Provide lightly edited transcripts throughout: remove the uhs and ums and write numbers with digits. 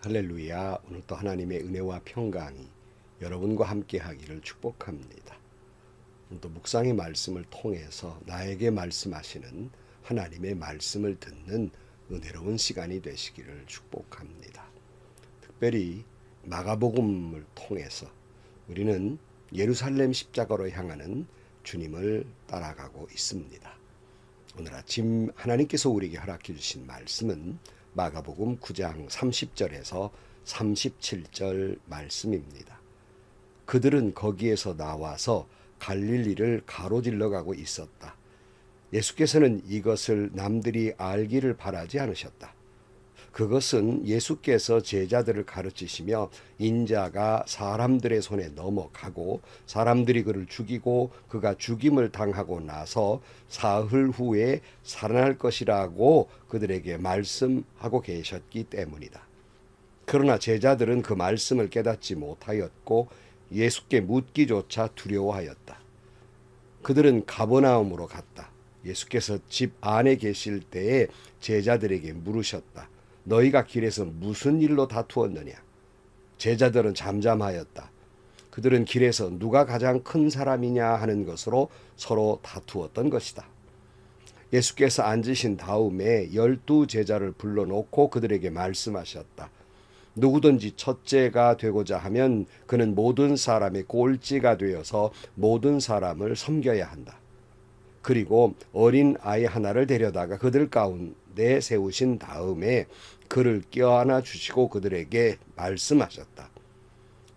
할렐루야. 오늘도 하나님의 은혜와 평강이 여러분과 함께 하기를 축복합니다. 오늘도 묵상의 말씀을 통해서 나에게 말씀하시는 하나님의 말씀을 듣는 은혜로운 시간이 되시기를 축복합니다. 특별히 마가복음을 통해서 우리는 예루살렘 십자가로 향하는 주님을 따라가고 있습니다. 오늘 아침 하나님께서 우리에게 허락해 주신 말씀은 마가복음 9장 30절에서 37절 말씀입니다. 그들은 거기에서 나와서 갈릴리를 가로질러 가고 있었다. 예수께서는 이것을 남들이 알기를 바라지 않으셨다. 그것은 예수께서 제자들을 가르치시며 인자가 사람들의 손에 넘어가고 사람들이 그를 죽이고 그가 죽임을 당하고 나서 사흘 후에 살아날 것이라고 그들에게 말씀하고 계셨기 때문이다. 그러나 제자들은 그 말씀을 깨닫지 못하였고 예수께 묻기조차 두려워하였다. 그들은 가버나움으로 갔다. 예수께서 집 안에 계실 때에 제자들에게 물으셨다. 너희가 길에서 무슨 일로 다투었느냐? 제자들은 잠잠하였다. 그들은 길에서 누가 가장 큰 사람이냐 하는 것으로 서로 다투었던 것이다. 예수께서 앉으신 다음에 12 제자를 불러놓고 그들에게 말씀하셨다. 누구든지 첫째가 되고자 하면 그는 모든 사람의 꼴찌가 되어서 모든 사람을 섬겨야 한다. 그리고 어린 아이 하나를 데려다가 그들 가운데 세우신 다음에 그를 껴안아 주시고 그들에게 말씀하셨다.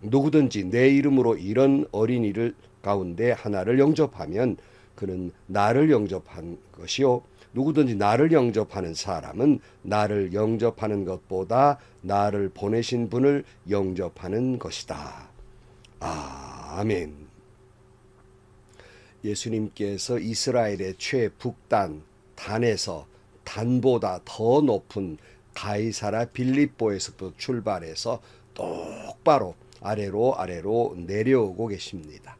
누구든지 내 이름으로 이런 어린이를 가운데 하나를 영접하면 그는 나를 영접한 것이요. 누구든지 나를 영접하는 사람은 나를 영접하는 것보다 나를 보내신 분을 영접하는 것이다. 아멘. 예수님께서 이스라엘의 최북단 단에서 단보다 더 높은 가이사라 빌립보에서부터 출발해서 똑바로 아래로 내려오고 계십니다.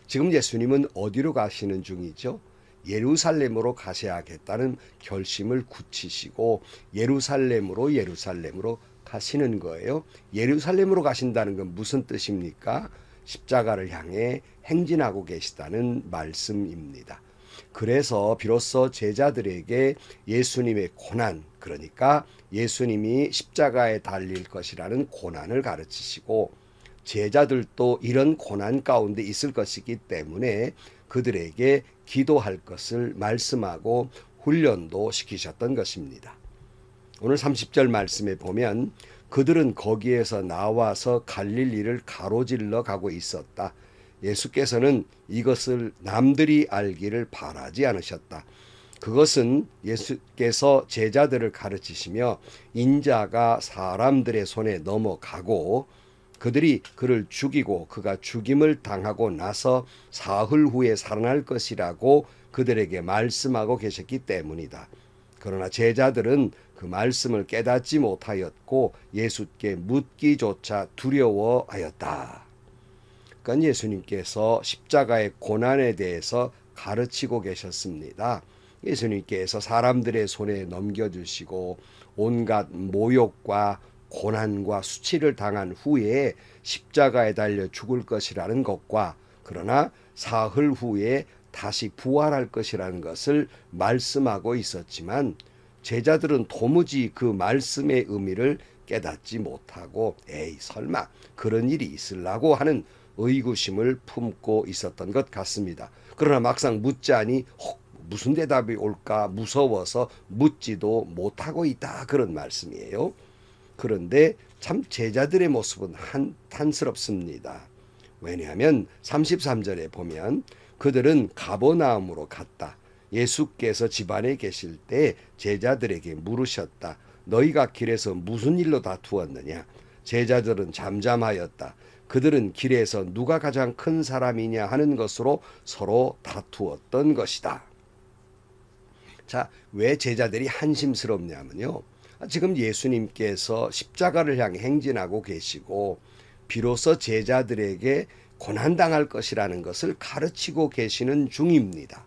지금 예수님은 어디로 가시는 중이죠? 예루살렘으로 가셔야겠다는 결심을 굳히시고 예루살렘으로 가시는 거예요. 예루살렘으로 가신다는 건 무슨 뜻입니까? 십자가를 향해 행진하고 계시다는 말씀입니다. 그래서 비로소 제자들에게 예수님의 고난, 그러니까 예수님이 십자가에 달릴 것이라는 고난을 가르치시고 제자들도 이런 고난 가운데 있을 것이기 때문에 그들에게 기도할 것을 말씀하고 훈련도 시키셨던 것입니다. 오늘 30절 말씀에 보면 그들은 거기에서 나와서 갈릴리를 가로질러 가고 있었다. 예수께서는 이것을 남들이 알기를 바라지 않으셨다. 그것은 예수께서 제자들을 가르치시며 인자가 사람들의 손에 넘어가고 그들이 그를 죽이고 그가 죽임을 당하고 나서 사흘 후에 살아날 것이라고 그들에게 말씀하고 계셨기 때문이다. 그러나 제자들은 그 말씀을 깨닫지 못하였고 예수께 묻기조차 두려워하였다. 그러니까 예수님께서 십자가의 고난에 대해서 가르치고 계셨습니다. 예수님께서 사람들의 손에 넘겨주시고 온갖 모욕과 고난과 수치를 당한 후에 십자가에 달려 죽을 것이라는 것과 그러나 사흘 후에 다시 부활할 것이라는 것을 말씀하고 있었지만 제자들은 도무지 그 말씀의 의미를 깨닫지 못하고 에이 설마 그런 일이 있으려고 하는 의구심을 품고 있었던 것 같습니다. 그러나 막상 묻자니 무슨 대답이 올까 무서워서 묻지도 못하고 있다 그런 말씀이에요. 그런데 참 제자들의 모습은 한탄스럽습니다. 왜냐하면 33절에 보면 그들은 가버나움으로 갔다. 예수께서 집안에 계실 때 제자들에게 물으셨다. 너희가 길에서 무슨 일로 다투었느냐? 제자들은 잠잠하였다. 그들은 길에서 누가 가장 큰 사람이냐 하는 것으로 서로 다투었던 것이다. 자, 왜 제자들이 한심스럽냐면요. 지금 예수님께서 십자가를 향해 행진하고 계시고 비로소 제자들에게 고난당할 것이라는 것을 가르치고 계시는 중입니다.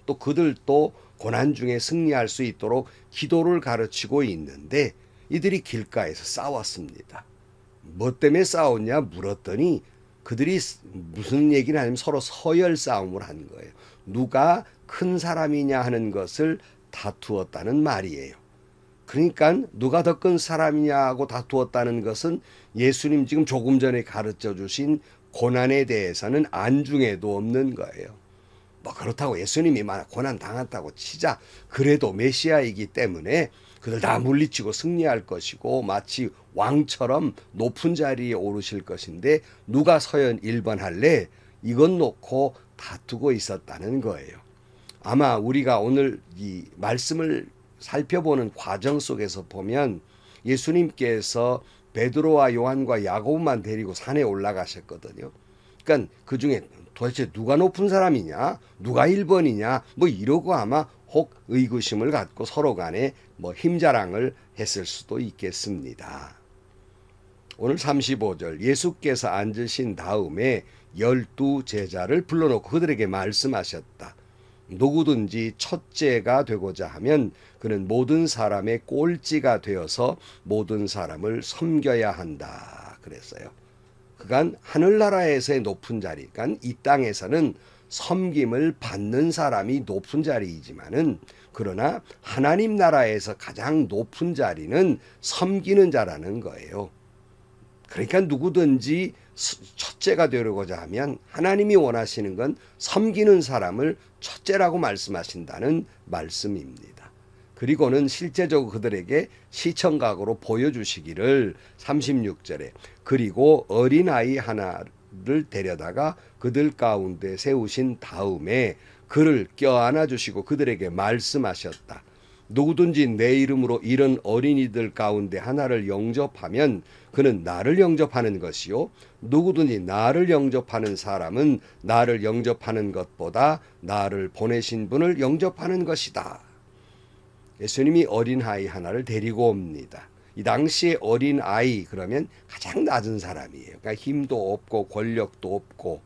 또 그들도 고난 중에 승리할 수 있도록 기도를 가르치고 있는데 이들이 길가에서 싸웠습니다. 뭐 때문에 싸웠냐 물었더니 그들이 무슨 얘기를 하냐면 서로 서열 싸움을 한 거예요. 누가 큰 사람이냐 하는 것을 다투었다는 말이에요. 그러니까 누가 더 큰 사람이냐고 다투었다는 것은 예수님 지금 조금 전에 가르쳐 주신 고난에 대해서는 안중에도 없는 거예요. 뭐 그렇다고 예수님이 고난 당했다고 치자. 그래도 메시아이기 때문에 그들 다 물리치고 승리할 것이고 마치 왕처럼 높은 자리에 오르실 것인데 누가 서연 1번 할래? 이건 놓고 다투고 있었다는 거예요. 아마 우리가 오늘 이 말씀을 살펴보는 과정 속에서 보면 예수님께서 베드로와 요한과 야고보만 데리고 산에 올라가셨거든요. 그러니까 그중에 도대체 누가 높은 사람이냐, 누가 1번이냐 뭐 이러고 아마 혹 의구심을 갖고 서로 간에 뭐 힘자랑을 했을 수도 있겠습니다. 오늘 35절 예수께서 앉으신 다음에 12 제자를 불러놓고 그들에게 말씀하셨다. 누구든지 첫째가 되고자 하면 그는 모든 사람의 꼴찌가 되어서 모든 사람을 섬겨야 한다 그랬어요. 그간 하늘나라에서의 높은 자리, 그러니까 이 땅에서는 섬김을 받는 사람이 높은 자리이지만은 그러나 하나님 나라에서 가장 높은 자리는 섬기는 자라는 거예요. 그러니까 누구든지 첫째가 되려고자 하면 하나님이 원하시는 건 섬기는 사람을 첫째라고 말씀하신다는 말씀입니다. 그리고는 실제적으로 그들에게 시청각으로 보여주시기를 36절에 그리고 어린아이 하나를 데려다가 그들 가운데 세우신 다음에 그를 껴안아 주시고 그들에게 말씀하셨다. 누구든지 내 이름으로 이런 어린이들 가운데 하나를 영접하면 그는 나를 영접하는 것이요 누구든지 나를 영접하는 사람은 나를 영접하는 것보다 나를 보내신 분을 영접하는 것이다. 예수님이 어린아이 하나를 데리고 옵니다. 이 당시에 어린아이 그러면 가장 낮은 사람이에요. 그러니까 힘도 없고 권력도 없고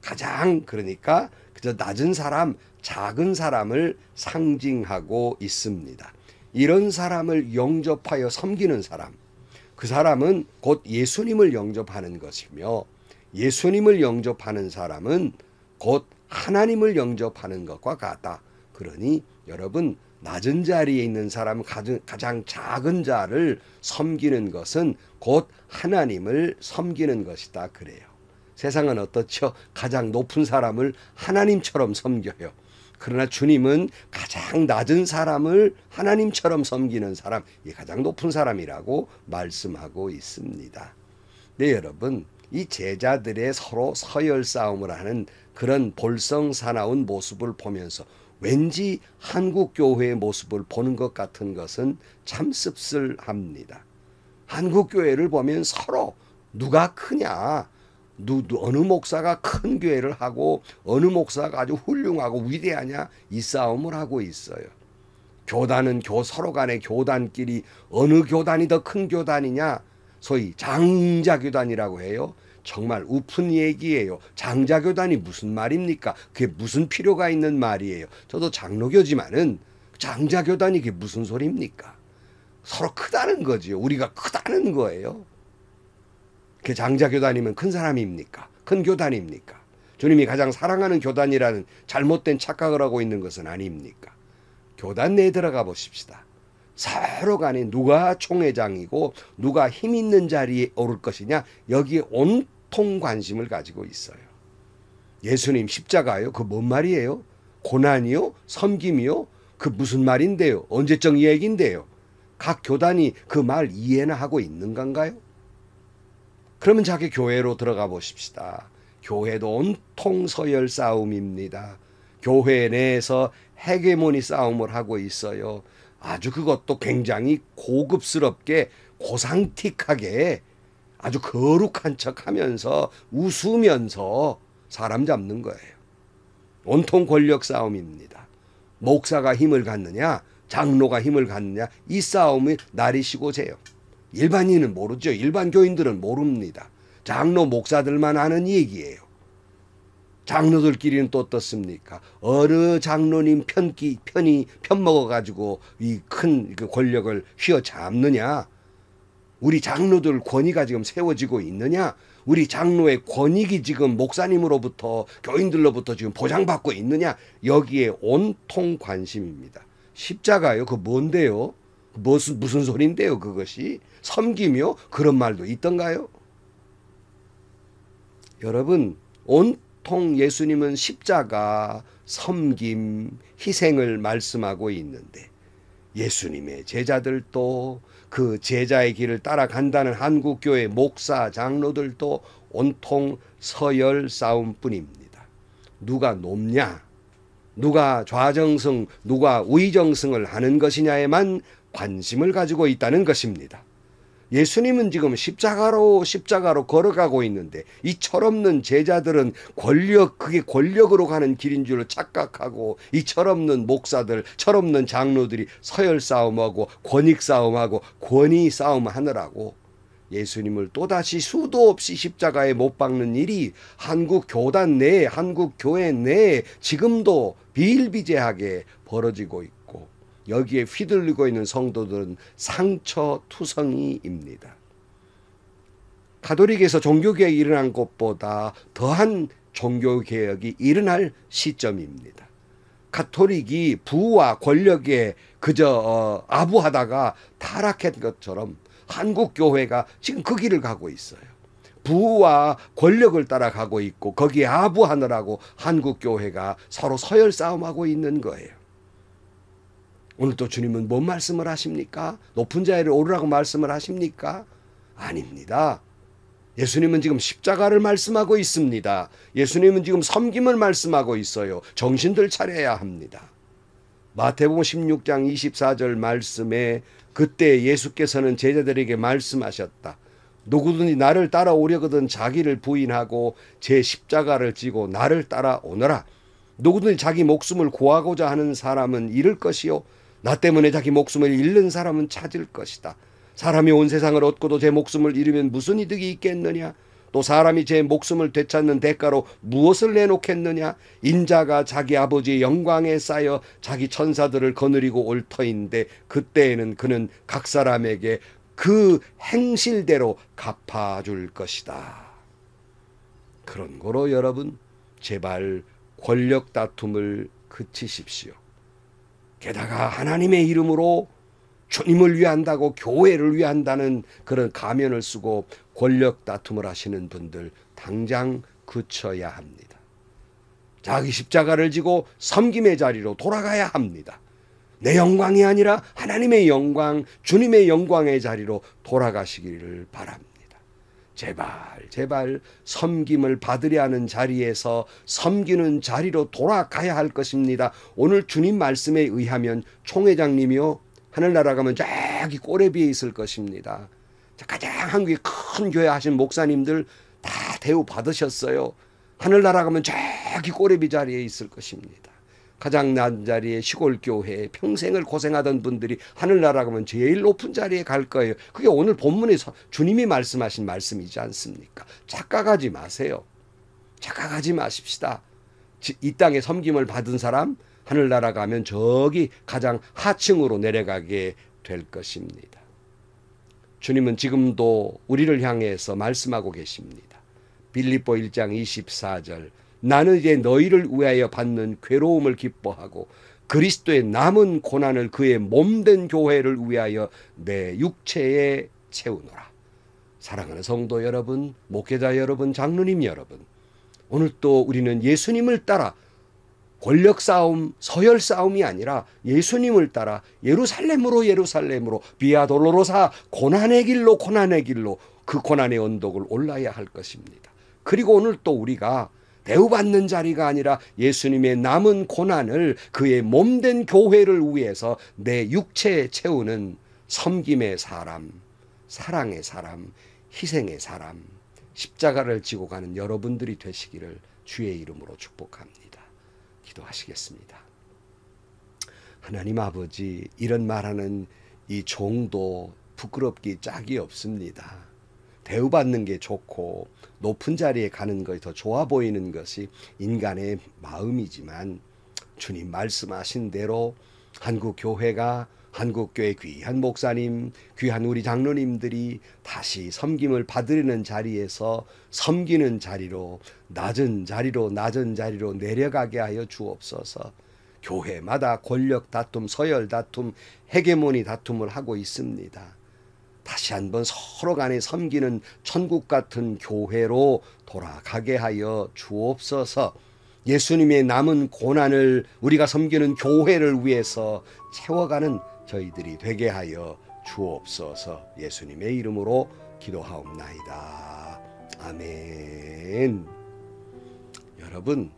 가장 그러니까 그저 낮은 사람, 작은 사람을 상징하고 있습니다. 이런 사람을 영접하여 섬기는 사람, 그 사람은 곧 예수님을 영접하는 것이며 예수님을 영접하는 사람은 곧 하나님을 영접하는 것과 같다. 그러니 여러분 낮은 자리에 있는 사람, 가장 작은 자를 섬기는 것은 곧 하나님을 섬기는 것이다 그래요. 세상은 어떻죠? 가장 높은 사람을 하나님처럼 섬겨요. 그러나 주님은 가장 낮은 사람을 하나님처럼 섬기는 사람, 이 가장 높은 사람이라고 말씀하고 있습니다. 네, 여러분, 이 제자들의 서로 서열 싸움을 하는 그런 볼썽사나운 모습을 보면서 왠지 한국 교회의 모습을 보는 것 같은 것은 참 씁쓸합니다. 한국 교회를 보면 서로 누가 크냐, 어느 목사가 큰 교회를 하고 어느 목사가 아주 훌륭하고 위대하냐 이 싸움을 하고 있어요. 교단은 서로 간의 교단끼리 어느 교단이 더 큰 교단이냐 소위 장자교단이라고 해요. 정말 우픈 얘기예요. 장자교단이 무슨 말입니까? 그게 무슨 필요가 있는 말이에요. 저도 장로교지만은 장자교단이 그게 무슨 소리입니까? 서로 크다는 거지요. 우리가 크다는 거예요. 그 장자교단이면 큰 사람입니까? 큰 교단입니까? 주님이 가장 사랑하는 교단이라는 잘못된 착각을 하고 있는 것은 아닙니까? 교단 내에 들어가 보십시다. 서로 간에 누가 총회장이고 누가 힘 있는 자리에 오를 것이냐 여기에 온통 관심을 가지고 있어요. 예수님 십자가요? 그 뭔 말이에요? 고난이요? 섬김이요? 그 무슨 말인데요? 언제적 얘기인데요? 각 교단이 그 말 이해나 하고 있는 건가요? 그러면 자기 교회로 들어가 보십시다. 교회도 온통 서열 싸움입니다. 교회 내에서 헤게모니 싸움을 하고 있어요. 아주 그것도 굉장히 고급스럽게 고상틱하게 아주 거룩한 척하면서 웃으면서 사람 잡는 거예요. 온통 권력 싸움입니다. 목사가 힘을 갖느냐 장로가 힘을 갖느냐 이 싸움이 날이시고 새요. 일반인은 모르죠. 일반 교인들은 모릅니다. 장로 목사들만 아는 얘기예요. 장로들끼리는 또 어떻습니까? 어느 장로님 편이 편먹어가지고 이 큰 권력을 휘어잡느냐? 우리 장로들 권위가 지금 세워지고 있느냐? 우리 장로의 권익이 지금 목사님으로부터 교인들로부터 지금 보장받고 있느냐? 여기에 온통 관심입니다. 십자가요? 그 뭔데요? 무슨 소린데요? 그것이 섬기며 그런 말도 있던가요? 여러분, 온통 예수님은 십자가, 섬김, 희생을 말씀하고 있는데 예수님의 제자들도 그 제자의 길을 따라간다는 한국교회 목사, 장로들도 온통 서열 싸움뿐입니다. 누가 높냐, 누가 좌정승, 누가 우의정승을 하는 것이냐에만 관심을 가지고 있다는 것입니다. 예수님은 지금 십자가로 걸어가고 있는데 이 철없는 제자들은 그게 권력으로 가는 길인 줄 착각하고 이 철없는 목사들, 철없는 장로들이 서열 싸움하고 권익 싸움하고 권위 싸움하느라고 예수님을 또다시 수도 없이 십자가에 못 박는 일이 한국 교단 내에, 한국 교회 내에 지금도 비일비재하게 벌어지고 있고 여기에 휘둘리고 있는 성도들은 상처투성이입니다. 가톨릭에서 종교개혁이 일어난 것보다 더한 종교개혁이 일어날 시점입니다. 가톨릭이 부와 권력에 그저 아부하다가 타락한 것처럼 한국교회가 지금 그 길을 가고 있어요. 부와 권력을 따라가고 있고 거기에 아부하느라고 한국교회가 서로 서열 싸움하고 있는 거예요. 오늘 또 주님은 뭔 말씀을 하십니까? 높은 자리에 오르라고 말씀을 하십니까? 아닙니다. 예수님은 지금 십자가를 말씀하고 있습니다. 예수님은 지금 섬김을 말씀하고 있어요. 정신들 차려야 합니다. 마태복음 16장 24절 말씀에 그때 예수께서는 제자들에게 말씀하셨다. 누구든지 나를 따라오려거든 자기를 부인하고 제 십자가를 지고 나를 따라오너라. 누구든지 자기 목숨을 구하고자 하는 사람은 잃을 것이요 나 때문에 자기 목숨을 잃는 사람은 찾을 것이다. 사람이 온 세상을 얻고도 제 목숨을 잃으면 무슨 이득이 있겠느냐? 또 사람이 제 목숨을 되찾는 대가로 무엇을 내놓겠느냐? 인자가 자기 아버지의 영광에 쌓여 자기 천사들을 거느리고 올 터인데 그때에는 그는 각 사람에게 그 행실대로 갚아줄 것이다. 그런 거로 여러분 제발 권력 다툼을 그치십시오. 게다가 하나님의 이름으로 주님을 위한다고 교회를 위한다는 그런 가면을 쓰고 권력 다툼을 하시는 분들 당장 그쳐야 합니다. 자기 십자가를 지고 섬김의 자리로 돌아가야 합니다. 내 영광이 아니라 하나님의 영광, 주님의 영광의 자리로 돌아가시기를 바랍니다. 제발 섬김을 받으려 하는 자리에서 섬기는 자리로 돌아가야 할 것입니다. 오늘 주님 말씀에 의하면 총회장님이요 하늘나라 가면 저기 꼬레비에 있을 것입니다. 가장 한국의 큰 교회 하신 목사님들 다 대우 받으셨어요. 하늘나라 가면 저기 꼬레비 자리에 있을 것입니다. 가장 낮은 자리에 시골 교회에 평생을 고생하던 분들이 하늘나라 가면 제일 높은 자리에 갈 거예요. 그게 오늘 본문에서 주님이 말씀하신 말씀이지 않습니까? 착각하지 마세요. 착각하지 마십시다. 이 땅에 섬김을 받은 사람 하늘나라 가면 저기 가장 하층으로 내려가게 될 것입니다. 주님은 지금도 우리를 향해서 말씀하고 계십니다. 빌립보 1장 24절 나는 이제 너희를 위하여 받는 괴로움을 기뻐하고 그리스도의 남은 고난을 그의 몸된 교회를 위하여 내 육체에 채우노라. 사랑하는 성도 여러분, 목회자 여러분, 장로님 여러분, 오늘 또 우리는 예수님을 따라 권력 싸움, 서열 싸움이 아니라 예수님을 따라 예루살렘으로 비아 돌로로사 고난의 길로 그 고난의 언덕을 올라야 할 것입니다. 그리고 오늘 또 우리가 대우받는 자리가 아니라 예수님의 남은 고난을 그의 몸된 교회를 위해서 내 육체에 채우는 섬김의 사람, 사랑의 사람, 희생의 사람, 십자가를 지고 가는 여러분들이 되시기를 주의 이름으로 축복합니다. 기도하시겠습니다. 하나님 아버지, 이런 말하는 이 종도 부끄럽기 짝이 없습니다. 대우받는 게 좋고 높은 자리에 가는 것이 더 좋아 보이는 것이 인간의 마음이지만 주님 말씀하신 대로 한국교회가 한국교회 귀한 목사님, 귀한 우리 장로님들이 다시 섬김을 받으려는 자리에서 섬기는 자리로 낮은 자리로 내려가게 하여 주옵소서. 교회마다 권력 다툼, 서열 다툼, 헤게모니 다툼을 하고 있습니다. 다시 한번 서로 간에 섬기는 천국 같은 교회로 돌아가게 하여 주옵소서. 예수님의 남은 고난을 우리가 섬기는 교회를 위해서 채워가는 저희들이 되게 하여 주옵소서. 예수님의 이름으로 기도하옵나이다. 아멘. 여러분,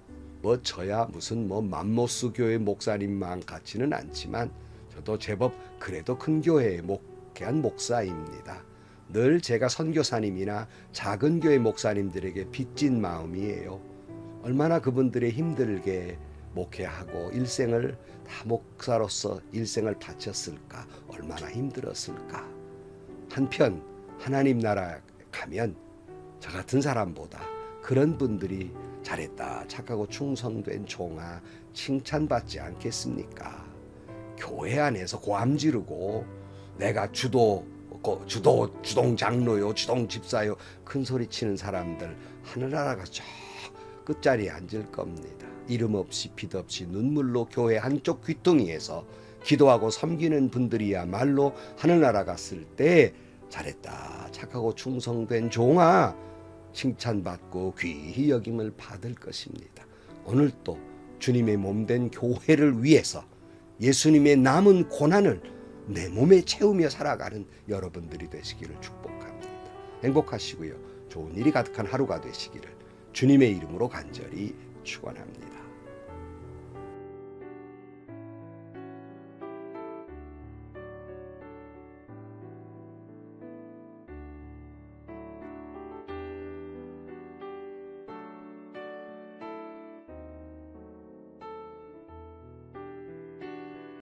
저야 무슨 맘모스 교회 목사님만 같지는 않지만 저도 제법 그래도 큰 교회에 목회한 목사입니다. 늘 제가 선교사님이나 작은 교회 목사님들에게 빚진 마음이에요. 얼마나 그분들의 힘들게 목회하고 일생을 다 목사로서 일생을 바쳤을까, 얼마나 힘들었을까. 한편 하나님 나라 가면 저 같은 사람보다 그런 분들이 잘했다, 착하고 충성된 종아 칭찬받지 않겠습니까? 교회 안에서 고함 지르고 내가 주동 장로요, 주동 집사요 큰 소리 치는 사람들 하늘나라가 저 끝자리에 앉을 겁니다. 이름 없이 빛 없이 눈물로 교회 한쪽 귀퉁이에서 기도하고 섬기는 분들이야말로 하늘나라 갔을 때 잘했다, 착하고 충성된 종아 칭찬받고 귀히 여김을 받을 것입니다. 오늘 또 주님의 몸된 교회를 위해서 예수님의 남은 고난을 내 몸에 채우며 살아가는 여러분들이 되시기를 축복합니다. 행복하시고요. 좋은 일이 가득한 하루가 되시기를 주님의 이름으로 간절히 축원합니다.